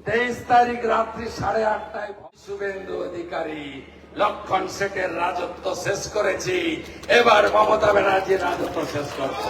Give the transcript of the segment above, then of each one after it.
23 তারিখ রাত্রি 8:30টায় শুভেন্দু অধিকারী লক্ষণ শেখের রাজত্ব শেষ করেছি, এবার মমতা ব্যানার্জির রাজত্ব শেষ করব।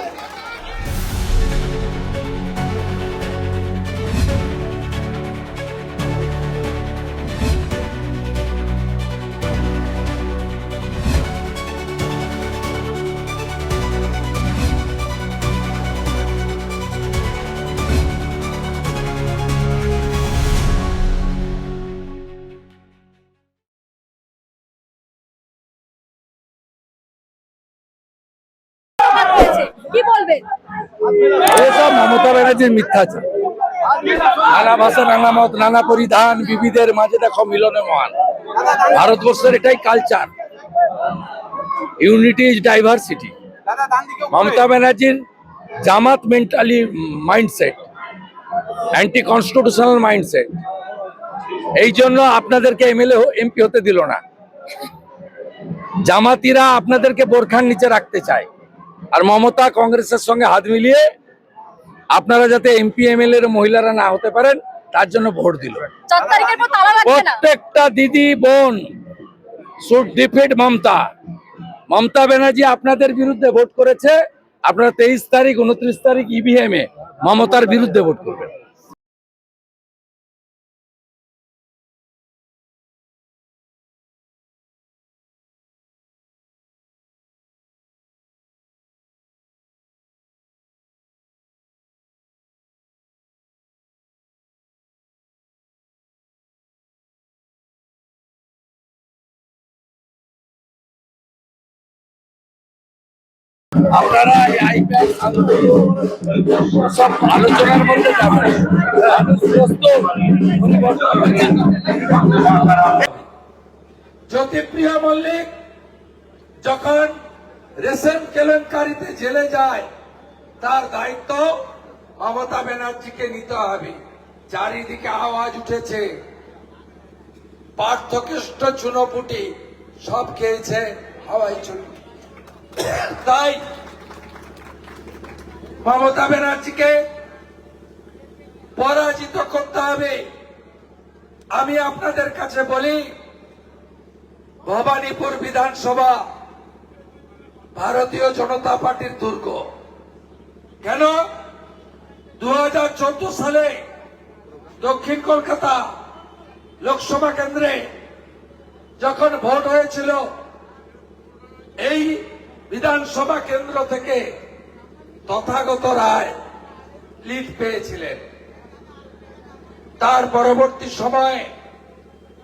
কি বলবেন? এসব মমতা ব্যানার্জির মিথ্যাচার। নানা ভাষা, নানা মত, নানা পরিধান, বিবিধের মাঝে দেখো মিলনে মহান। ভারতবর্ষের এটাই culture, unity is diversity. Mamata ব্যানার্জির জামাত mentally mindset, anti constitutional mindset. এই জন্য আপনাদেরকে এমএলএ এমপি হতে দিল না। জামাতিরা আপনাদেরকে বোরখার নিচে রাখতে চায়, আর মমতা কংগ্রেসের সঙ্গে হাত মিলিয়ে আপনারা যাতে এমপি এমএলএ এর মহিলারা না হতে পারেন তার জন্য ভোট দিল। 4 তারিখের পর তালা লাগবে না। প্রত্যেকটা দিদি বোন শুড ডিফিট মমতা। মমতা ব্যানার্জি আপনাদের বিরুদ্ধে ভোট করেছে, আপনারা 23 তারিখ 29 তারিখ ইভিএম এ মমতার বিরুদ্ধে ভোট করবেন। আপনারা এই আইপ্যাড সব আলোচনার মধ্যে যাবেন। জ্যোতিপ্রিয়া মল্লিক যখন রেশন কেলেঙ্কারিতে জেলে যায়, তার দায়িত্ব মমতা ব্যানার্জিকে নিতে হবে। চারিদিকে আওয়াজ উঠেছে, পার্থকেষ্ট চুনোপুটি সব খেয়েছে হাওয়াই চুন। তাই মমতা ব্যানার্জিকে পরাজিত করতে হবে। আমি আপনাদের কাছে বলি, ভবানীপুর বিধানসভা ভারতীয় জনতা পার্টির দুর্গ। কেন? 2014 সালে দক্ষিণ কলকাতা লোকসভা কেন্দ্রে যখন ভোট হয়েছিল, এই বিধানসভা কেন্দ্র থেকে তথাগত রায় লিড পেয়েছিলেন। তার পরবর্তী সময়ে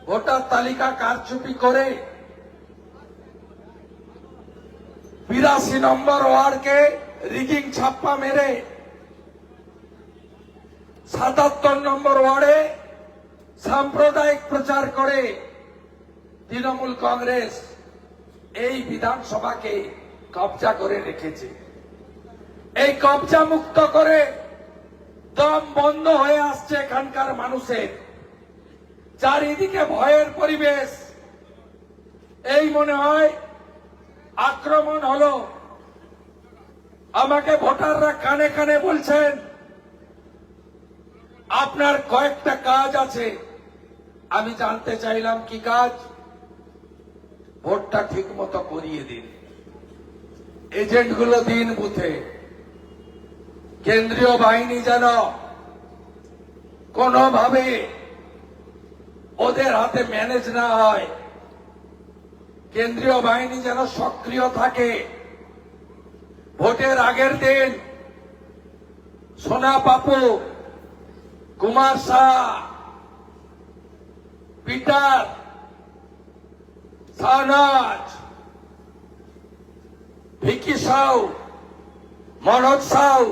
ভোটার তালিকা কারচুপি করে 82 নম্বর ওয়ার্ডকে রিগিং ছাপ্পা মেরে 77 নম্বর ওয়ার্ডে সাম্প্রদায়িক প্রচার করে তৃণমূল কংগ্রেস এই বিধানসভাকে কবজা করে রেখেছে। এই কবজা মুক্ত করে দম বন্ধ হয়ে আসছে এখানকার মানুষের। চারিদিকে ভয়ের পরিবেশ। এই মনে হয় আক্রমণ হলো। আমাকে ভোটাররা কানে কানে বলছেন, আপনার কয়েকটা কাজ আছে। আমি জানতে চাইলাম কি কাজ? ভোটটা ঠিক মতো করিয়ে দিন, এজেন্টগুলো দিন বুথে, কেন্দ্রীয় বাহিনী যেন কোনোভাবে ওদের হাতে ম্যানেজ না হয়, কেন্দ্রীয় বাহিনী যেন সক্রিয় থাকে। ভোটের আগের দিন সোনা পাপু, কুমার শাহ, পিটার, শাহনাজ, ভিকি সাউ, মনোজ সাউ,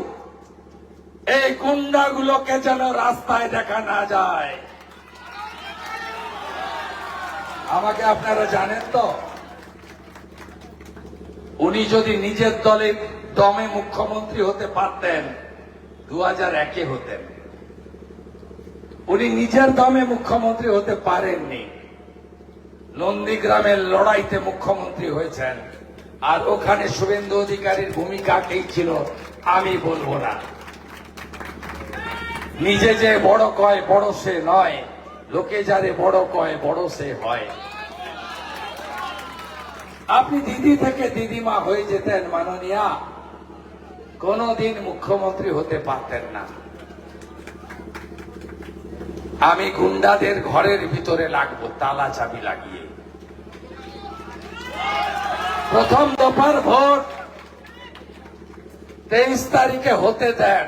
এই গুন্ডাগুলোকে যেন রাস্তায় দেখা না যায়। আমাকে আপনারা জানেন তো, উনি যদি নিজের দলের দমে মুখ্যমন্ত্রী হতে পারতেন 2001-এ হতেন। উনি নিজের দমে মুখ্যমন্ত্রী হতে পারেননি। নন্দীগ্রামের লড়াইতে মুখ্যমন্ত্রী হয়েছেন, আর ওখানে শুভেন্দু অধিকারীর ভূমিকা কি ছিল আমি বলবো না। নিজে যে বড় কয় বড় সে নয়, লোকে যারে বড় কয় বড় সে হয়। আপনি দিদি থেকে দিদিমা হয়ে যেতেন মাননীয়া, কোনদিন মুখ্যমন্ত্রী হতে পারতেন না। আমি গুন্ডাদের ঘরের ভিতরে লাগবো তালা চাবি লাগিয়ে। প্রথম দফার ভোট 23 তারিখে হতে দেন।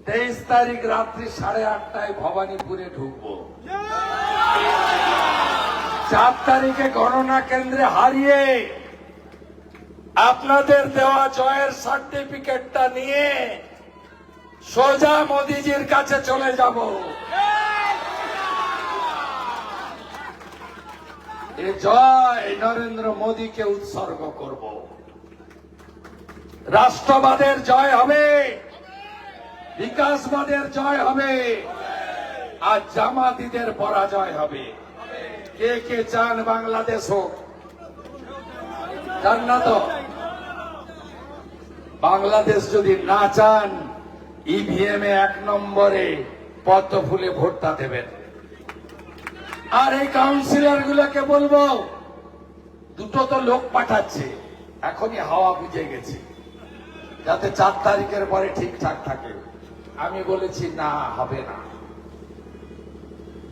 23 তারিখ রাত্রি 8:30টায় ভবানীপুরে ঢুকবো। 4 তারিখে গণনা কেন্দ্রে হারিয়ে আপনাদের দেওয়া জয়ের সার্টিফিকেটটা নিয়ে সোজা মোদিজির কাছে চলে যাব। এ জয় নরেন্দ্র মোদীকে উৎসর্গ করব। রাষ্ট্রবাদের জয় হবে, বিকাশবাদের জয় হবে, আর জামাতিদের পরাজয় হবে। কে কে চান বাংলাদেশ হোক? চান না তো? বাংলাদেশ যদি না চান, ইভিএম এ 1 নম্বরে পদ্ম ফুলে ভোটটা দেবেন। আর এই কাউন্সিলর গুলোকে বলবো, দুটো তো লোক পাঠাচ্ছে, এখনই হাওয়া বুঝে গেছে, যাতে 4 তারিখের পরে ঠিকঠাক থাকে। আমি বলেছি না, হবে না।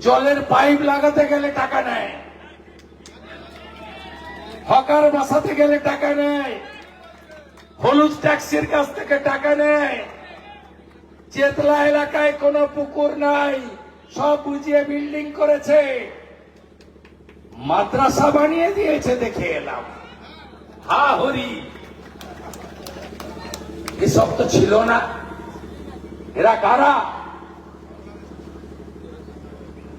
জলের পাইপ লাগাতে গেলে টাকা নেয়, হকার বসাতে গেলে টাকা নেয়, হলুদ ট্যাক্সির কাছ থেকে টাকা নেয়। চেতলা এলাকায় কোনো পুকুর নাই, সব বুঝিয়ে বিল্ডিং করেছে, মাদ্রাসা বানিয়ে দিয়েছে। দেখে এলাম, হা হরি, এসব তো ছিল না। এরা কারা?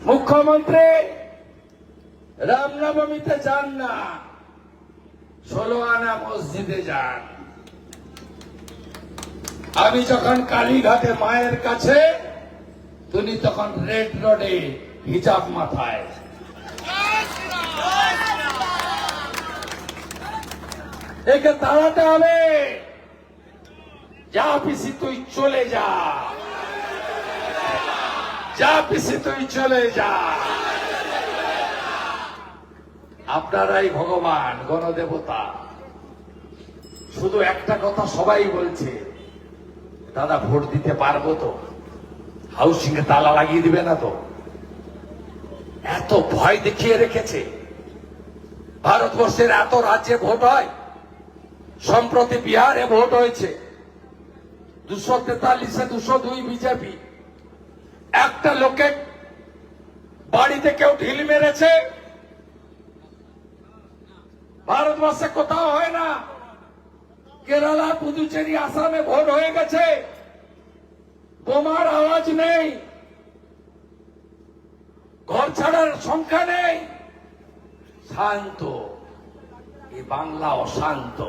মুখ্যমন্ত্রী রামনবমীতে যান না, 16 আনা মসজিদে যান। আমি যখন কালীঘাটে মায়ের কাছে, তুমি তখন রেড রোডে হিজাব মাথায়। একে তাড়াতে হবে। যা পিসি তুই চলে যা, যা পিসি তুই চলে যা। আপনারাই ভগবান, গণদেবতা। শুধু একটা কথা সবাই বলছে, দাদা ভোট দিতে পারবো তো? হাউসিং এ তালা লাগিয়ে দিবে না তো? এত ভয় দেখিয়ে রেখেছে। ভারতবর্ষের এত রাজ্যে ভোট হয়, সম্প্রতি বিহারে ভোট হয়েছে, 243-এ 202 বিজেপি। একটা লোকে বাড়িতে কেউ ঢিল মেরেছে, ভারতবর্ষে কোথাও হয় না। কেরালা, পুদুচেরি, আসামে ভোট হয়ে গেছে, বোমার আওয়াজ নেই, ঘর ছাড়ার সংখ্যা নেই, শান্ত। এই বাংলা অশান্ত।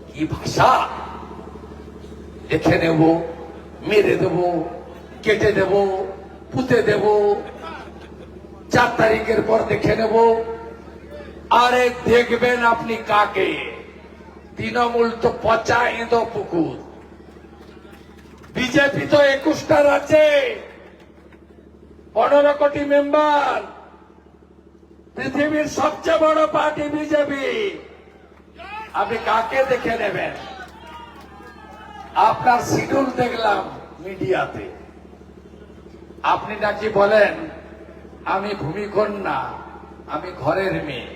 কি ভাষা! দেখে নেব, মেরে দেব, কেটে দেব, পুঁতে দেব, 4 তারিখের পর দেখে নেব। আরে দেখবেন আপনি কাকে? তৃণমূল তো পচা এঁদো পুকুর। বিজেপি তো 21টা রাজ্যে 15 কোটি মেম্বার। পৃথিবীর সবচেয়ে বড় পার্টি বিজেপি। আপনি কাকে দেখে নেবেন? আপনার শিডিউল দেখলাম মিডিয়াতে, আপনি নাকি বলেন আমি ভূমিকন্যা, আমি ঘরের মেয়ে।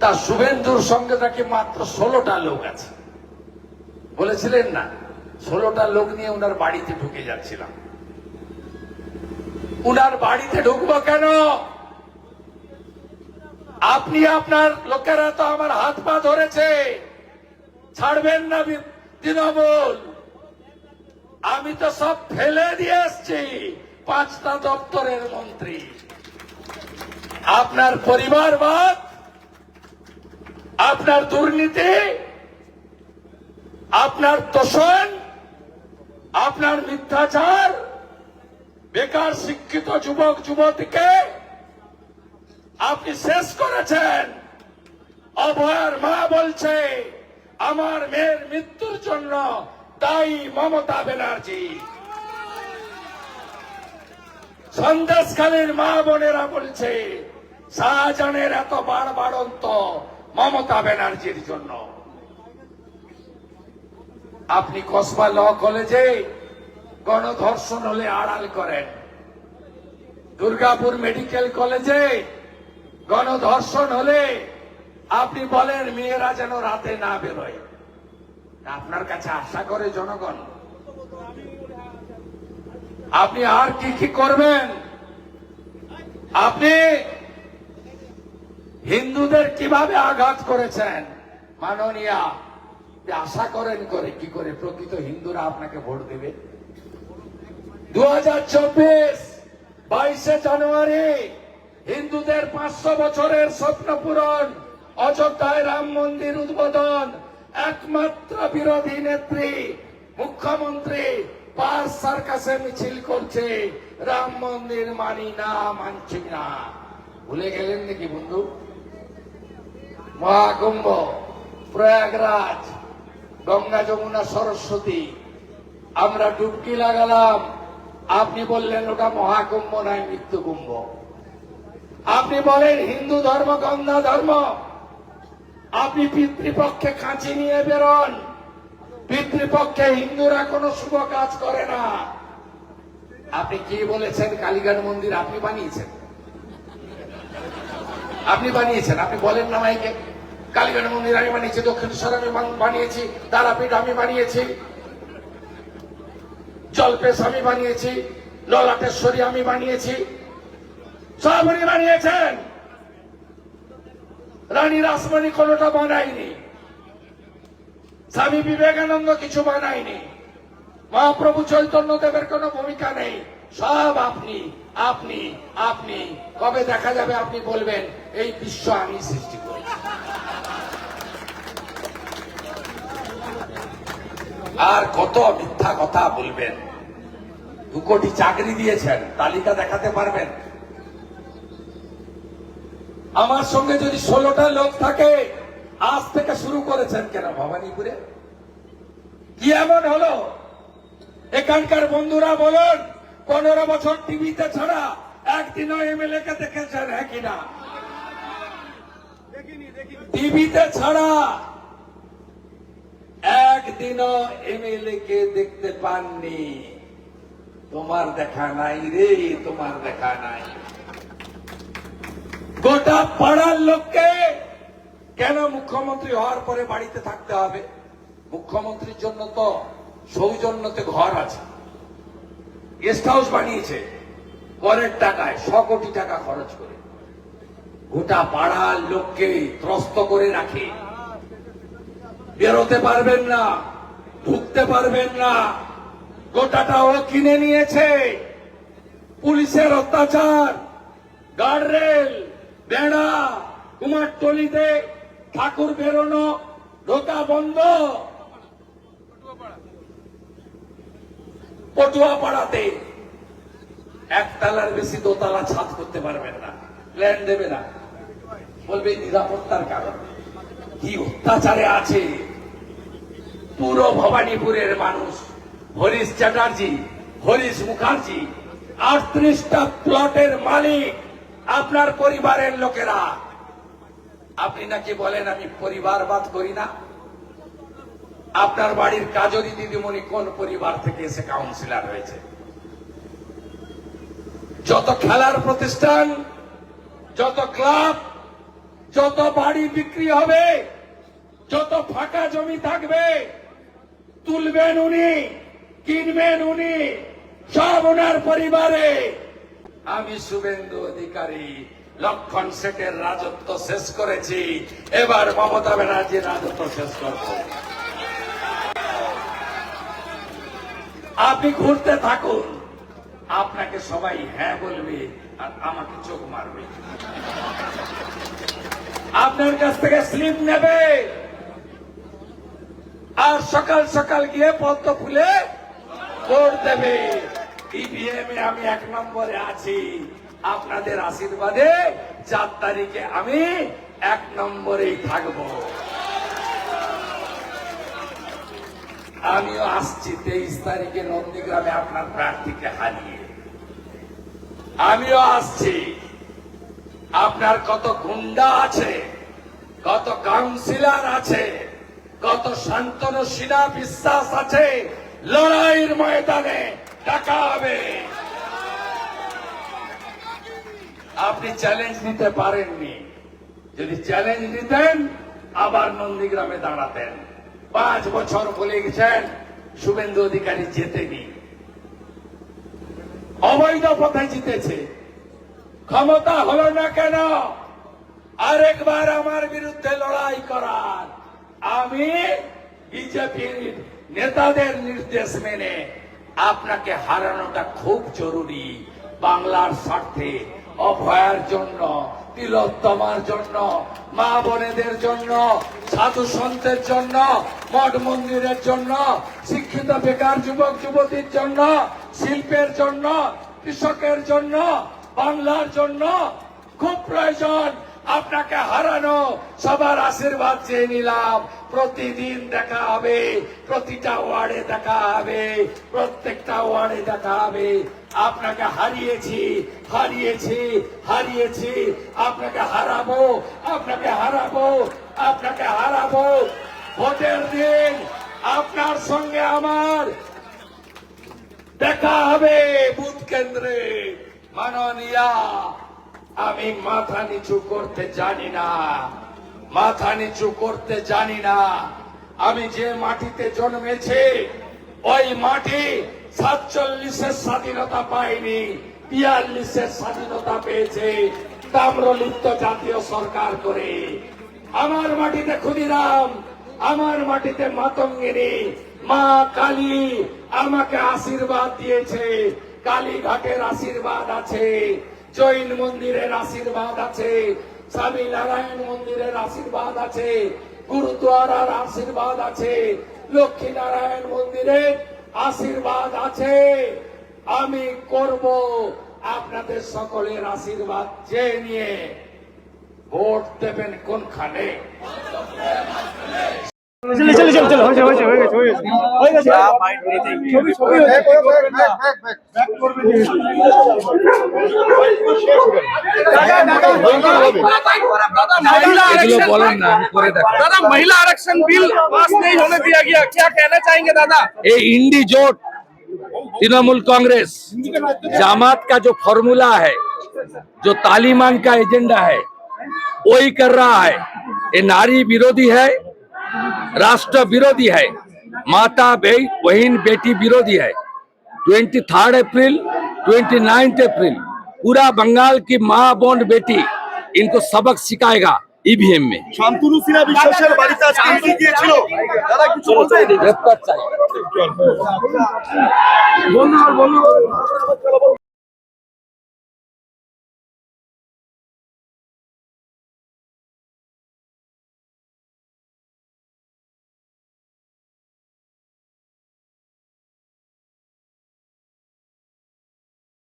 তা শুভেন্দুর সঙ্গে নাকি মাত্র 16টা লোক আছে, বলেছিলেন না? 16টা লোক নিয়ে উনার বাড়িতে ঢুকে যাচ্ছিলাম। উনার বাড়িতে ঢুকবো কেন? আপনি, আপনার লোকেরা তো আমার হাত পা ধরেছে, ছাড়বেন না তৃণমূল। আমি তো সব ফেলে দিয়ে এসছি, 5টা দপ্তরের মন্ত্রী। আপনার পরিবারবাদ, আপনার দুর্নীতি, আপনার তোষণ, আপনার মিথ্যাচার, বেকার শিক্ষিত যুবক যুবতীকে আপনি শেষ করেছেন। অভয়ার মা বলছে আমার মেয়ের মৃত্যুর জন্য তাই মমতা ব্যানার্জি। সন্দেশখালীর মা বোনেরা বলছে শাহজাহানের এত বাড়বাড়ন্ত মমতা ব্যানার্জির জন্য। আপনি কসবা ল কলেজে গণধর্ষণ হলে আড়াল করেন, দুর্গাপুর মেডিকেল কলেজে গণধর্ষণ হলে আপনি বলেন মেয়েরা যেন রাতে না বেরোয়। আপনার কাছে আশা করে জনগণ, আপনি আর কি কি করবেন? আপনি হিন্দুদের কিভাবে আঘাত করেছেন মাননীয়া, আশা করেন করে কি করে প্রকৃত হিন্দুরা আপনাকে ভোট দেবে? 2024 22শে জানুয়ারি হিন্দুদের 500 বছরের স্বপ্ন পূরণ, অযোধ্যায় রাম মন্দির উদ্বোধন। একমাত্র বিরোধী নেত্রী মুখ্যমন্ত্রী পাঁচ সার্কাসে মিছিল করছে, রাম মন্দির মানি না, মানছি না। ভুলে গেলেন নাকি বন্ধু? মহাকুম্ভ, প্রয়াগরাজ, গঙ্গা যমুনা সরস্বতী, আমরা ডুবকি লাগালাম, আপনি বললেন ওটা মহাকুম্ভ নয়, মৃত্যু কুম্ভ। আপনি বলেন হিন্দু ধর্ম গন্ধা ধর্ম, আপনি পিতৃপক্ষে কাঁচি নিয়ে বেরোন। পিতৃপক্ষে হিন্দুরা কোনো শুভ কাজ করে না। আপনি কি বলেছেন? কালীঘাট মন্দির আপনি বানিয়েছেন, আপনি বানিয়েছেন। আপনি বলেন না মাইকে, কালীঘাট মন্দির আমি বানিয়েছি, দক্ষিণেশ্বর আমি বানিয়েছি, তারাপীঠ আমি বানিয়েছি, জলপেশ আমি বানিয়েছি, ললাটেশ্বরী আমি বানিয়েছি, সব উনি বানিয়েছেন। রানী রাসমণি কোনোটা বানায়নি, স্বামী বিবেকানন্দ কিছু বানায়নি, মহাপ্রভু চৈতন্য দেবের কোনো ভূমিকা নেই। সব আপনি আপনি আপনি। কবে দেখা যাবে আপনি বলবেন এই বিশ্ব আমি সৃষ্টি করেছি? আর কত মিথ্যা কথা বলবেন? 2 কোটি চাকরি দিয়েছেন, তালিকা দেখাতে পারবেন? আমার সঙ্গে যদি 16টা লোক থাকে, আজ থেকে শুরু করেছেন কেন ভবানীপুরে? কি এমন হলো? এখানকার বন্ধুরা বলুন, 15 বছর টিভিতে ছাড়া একদিনও এমএলএ কে দেখেছেন? হ্যাঁ কিনা? টিভিতে ছাড়া একদিনও এমএলএ কে দেখতে পাননি। তোমার দেখা নাই রে, তোমার দেখা নাই। গোটা পাড়ার লোককে কেন মুখ্যমন্ত্রী হওয়ার পরে বাড়িতে থাকতে হবে? মুখ্যমন্ত্রীর জন্য তো সৌজন্যতে ঘর আছে, গেস্ট হাউস বানিয়েছে পরের টাকায়, 100 কোটি টাকা খরচ করে। গোটা পাড়ার লোককে ত্রস্ত করে রাখে, বেরোতে পারবেন না, ঢুকতে পারবেন না। গোটাটা ও কিনে নিয়েছে। পুলিশের অত্যাচার, গার্ডরেল, বেড়া, কুমারটলিতে ঠাকুর বেরোনো, ঢোকা বন্ধ। পটুয়াপাড়াতে একতলার বেশি দোতলা ছাদ করতে পারবেন না, প্ল্যান দেবে না, বলবে নিরাপত্তার কারণ। কি অত্যাচারে আছে পুরো ভবানীপুরের মানুষ। হরিশ চ্যাটার্জি, হরিশ মুখার্জি, 38টা প্লটের মালিক আপনার পরিবারের লোকেরা। আপনি নাকি বলেন আমি পরিবারবাদ করি না। আপনার বাড়ির কাজরি দিদিমণি কোন পরিবার থেকে এসে কাউন্সিলর হয়েছে? যত খেলার প্রতিষ্ঠান, যত ক্লাব, যত বাড়ি বিক্রি হবে, যত ফাঁকা জমি থাকবে, তুলবেন উনি, কিনবেন উনি, সব ওনার পরিবারে। আমি শুভেন্দু অধিকারী লক্ষণ শেঠের রাজত্ব শেষ করেছি, এবার মমতা ব্যানার্জির রাজত্ব শেষ করব। আপনি ঘুরতে থাকুন, আপনাকে সবাই হ্যাঁ বলবে আর আমাকে চোখ মারবে। আপনার কাছ থেকে স্লিপ নেবে আর সকাল সকাল গিয়ে পদ্ম ফুলে ভোট দেবে। ইভিএম এ আমি 1 নম্বরে আছি, আপনাদের আশীর্বাদে 4 তারিখে আমি 1 নম্বরেই থাকব। আমিও আসছি 23 তারিখে নন্দীগ্রামে আপনার প্রার্থীকে হারিয়ে। আমিও আসছি। আপনার কত গুন্ডা আছে, কত কাউন্সিলর আছে, কত শান্তনু সিনা বিশ্বাস আছে, লড়াইয়ের ময়দানে দেখা হবে। আপনি চ্যালেঞ্জ নিতে পারেননি। যদি চ্যালেঞ্জ নিতেন আবার নন্দীগ্রামে দাঁড়াতেন। 5 বছর বলে গেছেন শুভেন্দু অধিকারী জেতেনি, অবৈধ পথে জিতেছে। ক্ষমতা হলো না কেন? আরেকবার আমার বিরুদ্ধে লড়াই করার। আমি বিজেপির নেতাদের নির্দেশ মেনে আপনাকে হারানোটা খুব জরুরি। বাংলার স্বার্থে, অভয়ার জন্য, তিলোত্তমার জন্য, মা বোনেদের জন্য, সাধু সন্তের জন্য, মঠ মন্দিরের জন্য, শিক্ষিত বেকার যুবক যুবতীর জন্য, শিল্পের জন্য, কৃষকের জন্য, বাংলার জন্য খুব প্রয়োজন। আপনাকে হারানো, সবার আশীর্বাদ চেয়ে নিলাম। প্রতিদিন দেখা হবে, প্রতিটা ওয়ার্ডে দেখা হবে, প্রত্যেকটা ওয়ার্ডে দেখা হবে। আপনাকে হারিয়েছি, হারিয়েছি, হারিয়েছি। আপনাকে হারাবো, আপনাকে হারাবো, আপনাকে হারাবো। ভোটের দিন আপনার সঙ্গে আমার দেখা হবে বুথ কেন্দ্রে। মাননীয়া, আমি মাথা নিচু করতে জানি না, মাথা নিচু করতে জানি না। আমি যে মাটিতে জন্মেছি ওই মাটি 47-এর স্বাধীনতা পায়নি, 42-এর স্বাধীনতা পেয়েছে তাম্রলিপ্ত জাতীয় সরকার করে। আমার মাটিতে ক্ষুদিরাম, আমার মাটিতে মাতঙ্গিনী, মা কালী আমাকে আশীর্বাদ দিয়েছে। কালীঘাটের আশীর্বাদ আছে, জৈন মন্দিরের আশীর্বাদ আছে, স্বামী নারায়ণ মন্দিরের আশীর্বাদ আছে, গুরুদ্বারার আশীর্বাদ আছে, লক্ষ্মী নারায়ণ মন্দিরের আশীর্বাদ আছে। আমি করব আপনাদের সকলের আশীর্বাদ চেয়ে নিয়ে। ভোট দেবেন কোনখানে? এগুলো বলেন না, আমি করে দেখো। दादा महिला आरक्षण बिल पास नहीं होने दिया गया, क्या कहना चाहेंगे दादा? ये इंडी जोट, तृणमूल कांग्रेस, जामात का जो फॉर्मूला है, जो तालिबान का एजेंडा है, वही कर रहा है। ये नारी विरोधी है, राष्ट्र विरोधी है, माता बहन बेटी विरोधी है। 23 अप्रैल, 29 अप्रैल पूरा बंगाल की माँ बहन बेटी इनको सबक सिखाएगा ईवीएम में। শান্তনু সিনহা বিশ্বাসের বাড়িতে আজকে ইডি গিয়েছিল, দাদা কিছু বলতে? গ্রেপ্তার চাই।